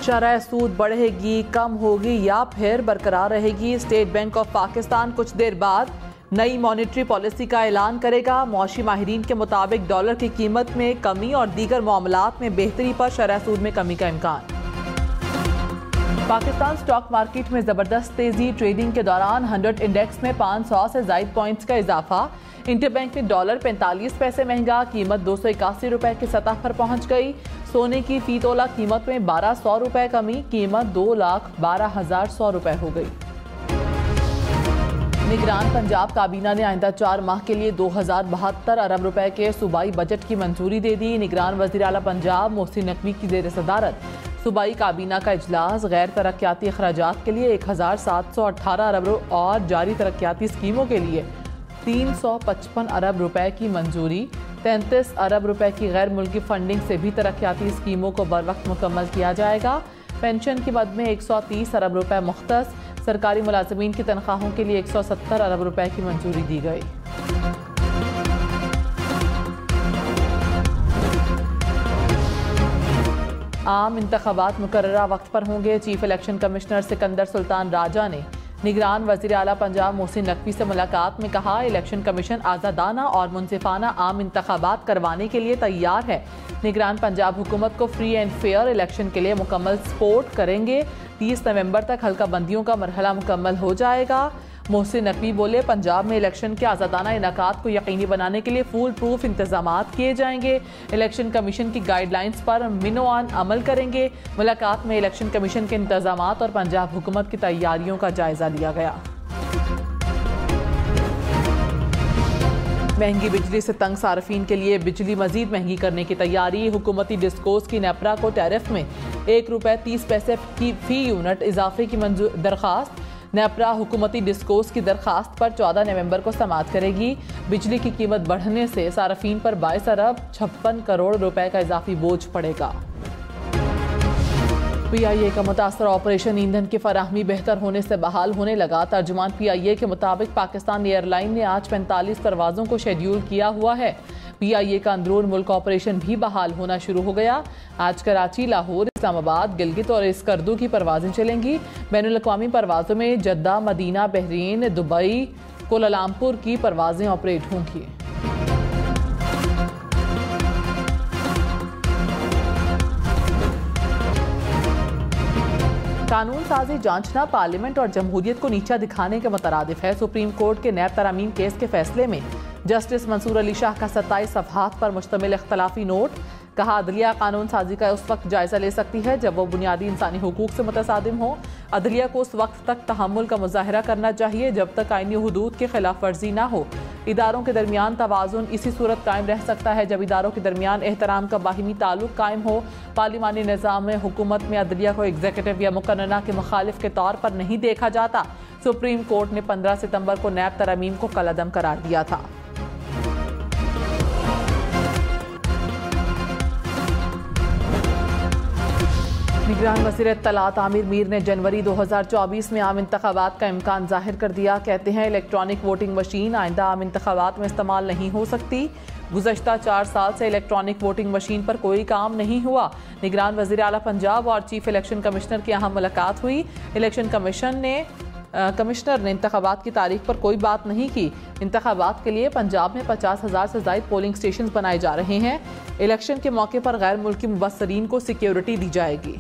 शरह सूद बढ़ेगी, कम होगी या फिर बरकरार रहेगी? स्टेट बैंक ऑफ पाकिस्तान कुछ देर बाद नई मॉनेटरी पॉलिसी का ऐलान करेगा। मौशी माहिरीन के मुताबिक डॉलर की कीमत में कमी और दीगर मामलात में बेहतरी पर शरह सूद में कमी का इम्कान। पाकिस्तान स्टॉक मार्केट में जबरदस्त तेजी। ट्रेडिंग के दौरान 100 इंडेक्स में 500 से ज्यादा पॉइंट्स का इजाफा। इंटरबैंक में डॉलर 45 पैसे महंगा, कीमत 281 रुपए की सतह पर पहुंच गई। सोने की फी तोला कीमत में 1200 रुपए कमी, कीमत 2,12,100 रुपए हो गई। निगरान पंजाब काबीना ने आइंदा 4 माह के लिए 2072 अरब रुपए के सूबाई बजट की मंजूरी दे दी। निगरान वज़ीर आला पंजाब मोहसिन नकवी की ज़ेर सदारत सूबाई काबीना का इजलास। गैर तरक्याती अखराजात के लिए 1718 अरब और जारी तरक्याती स्कीमों के लिए 355 अरब रुपए की मंजूरी। 33 अरब रुपए की गैर मुल्की फंडिंग से भी तरक्याती स्कीमों को बर वक्त मुकम्मल किया जाएगा। पेंशन की मद में 130 अरब रुपए मुख्तस। सरकारी मुलाजमीन की तनख्वाहों के लिए 170 अरब रुपए की मंजूरी दी गई। आम इंतखाबात मुकर्ररा वक्त पर होंगे। Chief election commissioner Sikandar Sultan Raja ने निगरान वज़ीर आला पंजाब मोहसिन नकवी से मुलाकात में कहा, इलेक्शन कमीशन आज़ादाना और मुनसिफाना आम इंतखाबात करवाने के लिए तैयार है। निगरान पंजाब हुकूमत को फ्री एंड फेयर इलेक्शन के लिए मुकम्मल सपोर्ट करेंगे। 30 नवंबर तक हल्का बंदियों का मरहला मुकम्मल हो जाएगा। मोहसिन नकवी बोले, पंजाब में इलेक्शन के आज़ादाना इनाकात को यकीनी बनाने के लिए फूल प्रूफ इंतजामात किए जाएंगे। इलेक्शन कमीशन की गाइडलाइंस पर मिनोआन अमल करेंगे। मुलाकात में इलेक्शन कमीशन के इंतजामात और पंजाब हुकूमत की तैयारियों का जायजा लिया गया। महंगी बिजली से तंग सार्फिन के लिए बिजली मजीद महंगी करने की तैयारी। हुकूमती डिस्कोस की नेपरा को टैरिफ में ₹1.30 की फी यूनिट इजाफे की दरख्वास्त। नेपरा हुकूमती डिस्कोस की दरखास्त पर 14 नवंबर को समाअत करेगी। बिजली की कीमत बढ़ने से सार्फिन पर 22 अरब 56 करोड़ रुपए का इजाफी बोझ पड़ेगा। PIA का मुतासर ऑपरेशन ईंधन की फराहमी बेहतर होने से बहाल होने लगा। तर्जुमान PIA के मुताबिक पाकिस्तान एयरलाइन ने आज 45 परवाजों को शेड्यूल किया हुआ है। PIA का अंदरून मुल्क ऑपरेशन भी बहाल होना शुरू हो गया। आज कराची, लाहौर, इस्लामाबाद, गिलगित और स्कर्दू की परवाजें चलेंगी। बैनुल अक़वामी परवाजों में Jeddah, Medina, Bahrain, Dubai, Kuala Lumpur की परवाजें ऑपरेट होंगी। कानून साजी जांचना पार्लियामेंट और जमहूरियत को नीचा दिखाने के मुतरादिफ है। सुप्रीम कोर्ट के नैब तरामीम केस के फैसले में जस्टिस मंसूर अली शाह का 27 सफ़हात पर मुश्तमिल इख्तलाफी नोट। कहा, अदलिया कानून साजी का उस वक्त जायजा ले सकती है जब वो बुनियादी इंसानी हुकूक से मुतसादिम हो। अदलिया को उस वक्त तक तहम्मुल का मुजाहरा करना चाहिए जब तक आईनी हुदूद की खिलाफ वर्जी ना हो। इदारों के दरमियान तवाज़ुन इसी सूरत कायम रह सकता है जब इदारों के दरमियान एहतराम का बाहिमी ताल्लुक कायम हो। पार्लिमानी निज़ाम में हुकूमत में अदलिया को एग्जीक्यूटिव या मुकन्नना के मुखालिफ के तौर पर नहीं देखा जाता। सुप्रीम कोर्ट ने 15 सितंबर को नैब तरमीम को कलअदम करार दिया था। निगरान वज़ीर इत्तलात आमिर मीर ने जनवरी 2024 में आम इंतखाबात का इम्कान जाहिर कर दिया। कहते हैं, इलेक्ट्रॉनिक वोटिंग मशीन आइंदा आम इंतखाबात में इस्तेमाल नहीं हो सकती। गुज़श्ता 4 साल से इलेक्ट्रॉनिक वोटिंग मशीन पर कोई काम नहीं हुआ। निगरान वज़ीर आला पंजाब और चीफ इलेक्शन कमिश्नर की अहम मुलाकात हुई। इलेक्शन कमिश्नर ने इंतखाबात की तारीख पर कोई बात नहीं की। इंतखाबात के लिए पंजाब में 50,000 से ज़ायद पोलिंग स्टेशन बनाए जा रहे हैं। इलेक्शन के मौके पर गैर मुल्की मुबस्सरीन को सिक्योरिटी दी जाएगी।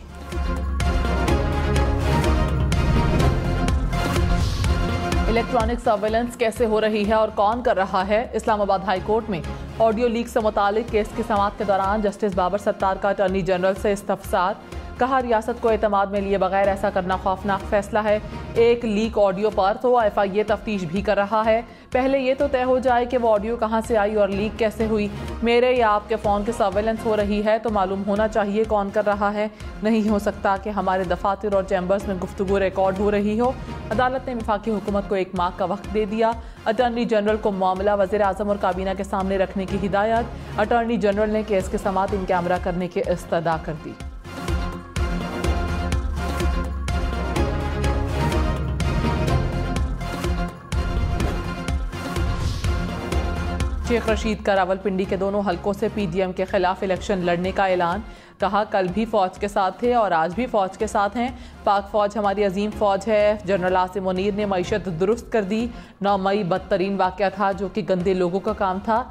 इलेक्ट्रॉनिक सर्वेलेंस कैसे हो रही है और कौन कर रहा है? इस्लामाबाद हाई कोर्ट में ऑडियो लीक से मुतालिक केस की समाअत के दौरान जस्टिस बाबर सत्तार का अटॉर्नी जनरल से इस्तफसार। कहा, रियासत को एतमाद में लिए बगैर ऐसा करना खौफनाक फैसला है। एक लीक ऑडियो पर तो FIA तफ्तीश भी कर रहा है। पहले ये तो तय हो जाए कि वो ऑडियो कहाँ से आई और लीक कैसे हुई। मेरे या आपके फ़ोन के सर्वेलेंस हो रही है तो मालूम होना चाहिए कौन कर रहा है। नहीं हो सकता कि हमारे दफातर और चैम्बर्स में गुफ्तगू रिकॉर्ड हो रही हो। अदालत ने वफाकी हुकूमत को 1 माह का वक्त दे दिया। अटॉर्नी जनरल को मामला वज़ीर आज़म और काबीना के सामने रखने की हिदायत। अटॉर्नी जनरल ने केस की समाअत इन कैमरा करने की इस्तदा कर दी। शेख रशीद का रावलपिंडी के दोनों हलकों से पीडीएम के खिलाफ इलेक्शन लड़ने का ऐलान। कहा, कल भी फौज के साथ थे और आज भी फौज के साथ हैं। पाक फौज हमारी अजीम फौज है। जनरल आसिम मुनीर ने मईशत दुरुस्त कर दी। 9 मई बदतरीन वाक़या था जो कि गंदे लोगों का काम था।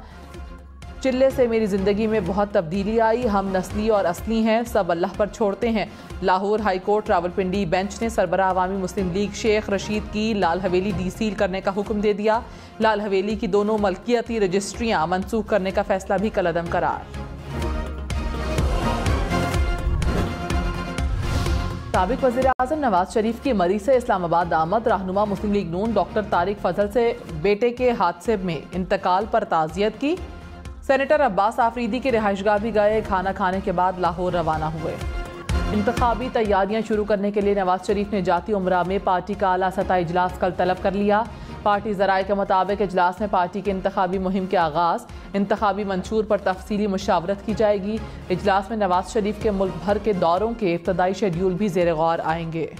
चिल्ले से मेरी ज़िंदगी में बहुत तब्दीली आई। हम नस्ली और असली हैं, सब अल्लाह पर छोड़ते हैं। Lahore high court Rawalpindi bench ने सरबराह अवामी मुस्लिम लीग शेख रशीद की लाल हवेली डीसील करने का हुक्म दे दिया। लाल हवेली की दोनों मलकियती रजिस्ट्रियाँ मनसूख करने का फैसला भी कलअदम करार। साबिक वज़ीर आज़म नवाज शरीफ की मरी से इस्लामाबाद आमद। रहनुमा मुस्लिम लीग नून डॉक्टर तारिक फजल से बेटे के हादसे में इंतकाल पर ताज़ियत की। सेनेटर अब्बास आफरीदी की रिहाइशगाह भी गए। खाना खाने के बाद लाहौर रवाना हुए। इंतखाबी तैयारियां शुरू करने के लिए नवाज शरीफ ने जाती उमरा में पार्टी का आला सतह इजलास कल तलब कर लिया। पार्टी ज़राए के मुताबिक इजलास में पार्टी के इंतखाबी मुहिम के आगाज़, इंतखाबी मंशूर पर तफसीली मुशावरत की जाएगी। इजलास में नवाज शरीफ के मुल्क भर के दौरों के इब्तदाई शेड्यूल भी ज़ेर गौर आएंगे।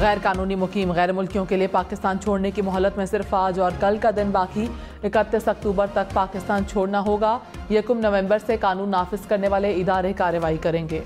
गैर कानूनी मुकीम गैर मुल्कियों के लिए पाकिस्तान छोड़ने की मोहलत में सिर्फ आज और कल का दिन बाकी। 31 अक्टूबर तक पाकिस्तान छोड़ना होगा। 1 नवंबर से कानून नाफिज करने वाले इदारे कार्रवाई करेंगे।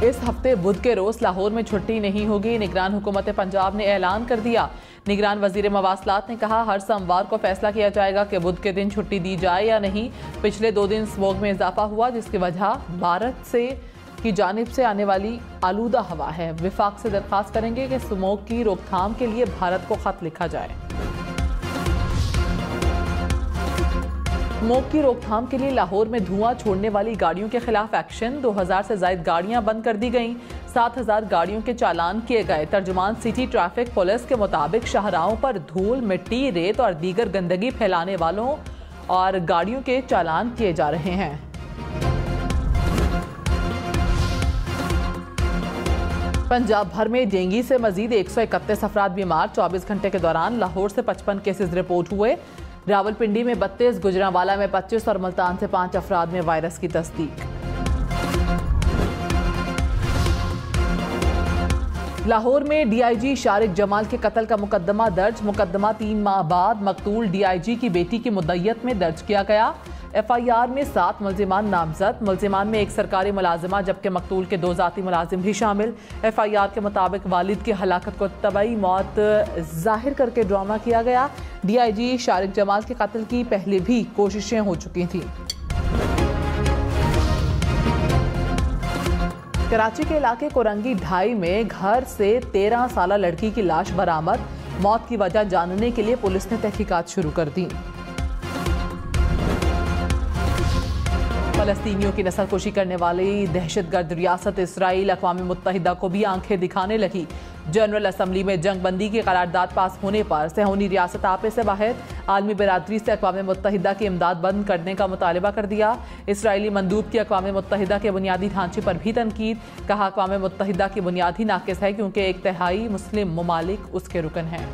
इस हफ्ते बुध के रोज लाहौर में छुट्टी नहीं होगी। निगरान हुकूमत पंजाब ने ऐलान कर दिया। निगरान वजीर मवासलात ने कहा, हर सोमवार को फैसला किया जाएगा कि बुध के दिन छुट्टी दी जाए या नहीं। पिछले 2 दिन स्मोग में इजाफा हुआ जिसकी वजह भारत से की जानिब से आने वाली आलूदा हवा है। विफाक से दरख्वास्त करेंगे कि स्मोग की रोकथाम के लिए भारत को खत लिखा जाए। स्मोग की रोकथाम के लिए लाहौर में धुआं छोड़ने वाली गाड़ियों के खिलाफ एक्शन। 2000 से ज्यादा गाड़ियां बंद कर दी गईं। 7000 गाड़ियों के चालान किए गए। तर्जुमान सिटी ट्रैफिक पुलिस के मुताबिक शाहराहों पर धूल, मिट्टी, रेत और दीगर गंदगी फैलाने वालों और गाड़ियों के चालान किए जा रहे हैं। पंजाब भर में डेंगू से मजीद 131 अफराद बीमार। 24 घंटे के दौरान लाहौर से 55 केसेस रिपोर्ट हुए। रावलपिंडी में 32, गुजरांवाला में 25 और मुल्तान से 5 अफराद में वायरस की तस्दीक। लाहौर में डीआईजी शारिक जमाल के कत्ल का मुकदमा दर्ज। मुकदमा 3 माह बाद मकतूल डीआईजी की बेटी की मुद्दयत में दर्ज किया गया। एफआईआर में 7 मुल्जिमान नामजद। मुल्जिमान में एक सरकारी मुलाजिमा जबकि मकतूल के 2 जाती मुलाजिम भी शामिल। एफआईआर के मुताबिक वालिद की हलाकत को तबई मौत जाहिर करके ड्रामा किया गया। डीआईजी शारिक जमाल के कत्ल की पहले भी कोशिशें हो चुकी थीं। कराची के इलाके कोरंगी ढाई में घर से 13 साला लड़की की लाश बरामद। मौत की वजह जानने के लिए पुलिस ने तहकीकात शुरू कर दी। फलस्तीनियों की नस्लकुशी करने वाली दहशतगर्द रियासत इसराइल अक़वाम मुत्तहिदा को भी आंखें दिखाने लगी। जनरल असम्बली में जंग बंदी की करारदाद पास होने पर सहूनी रियासत आपे से बाहर। आलमी बिरादरी से अक़वाम मुत्तहिदा की इमदाद बंद करने का मुतालबा कर दिया। इसराइली मंदूब की अक़वाम मुत्तहिदा के बुनियादी ढांचे पर भी तनकीद। कहा, अक़वाम मुत्तहिदा की बुनियाद ही नाकिस है क्योंकि 1/3 मुस्लिम ममालिक उसके रुकन हैं।